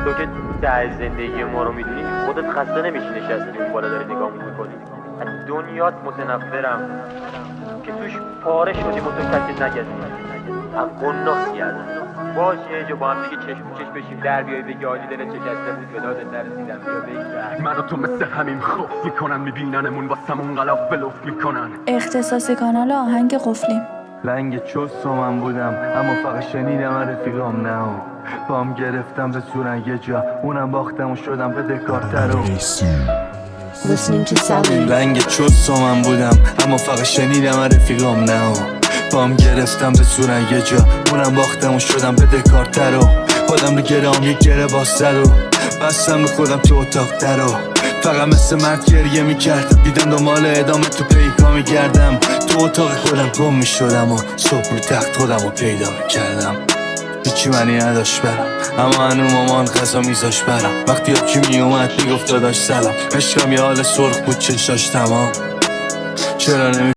تو که ته زندگی ما رو میدونی، خودت خسته نمیشی نشستی اون بالا داری نگاه میکنی؟ از دنیات متنفرم که توش پاره شدیم و تو کسی نگردی. هم قناسی ازم باش یه جا با هم دیگه چشم چشم بشیم، در بیای بگی عالی دلت شکسته بود به دادت نرسیدم، بیا بگذر. من و تو مثل همین خوف میکنن، میبیننمون واسمون غلاف بلوف میکنن. اختصاصی کانال آهنگ قفلی. لنگ چست و من بودم اما فقط شنیدم رفیقام نه بام گرفتم به صورن یه جا، اونم باختم و شدم بدهکارتر و Listening to Salud. لنگ چست و من بودم اما فقط شنیدم رفیقام نه بام گرفتم به صورن یه جا، اونم باختم و شدم بدهکارتر و خودم رو گرام یک گره باستر و بستم رو خودم تو اتاق در و فقط مثل مرد گریه میکردم، دیدم دنبال ادامه تو پیکا میگردم، تو اتاق خودم گم میشدم و صبح رو تخت خودم رو پیدا میکردم. هیچی منی نداشت برم اما هنو مامان غذا میذاش برم، وقتی یکی میومد میگفت داداش سلام، عشقم یه حال سرخ بود چشاش تمام. چرا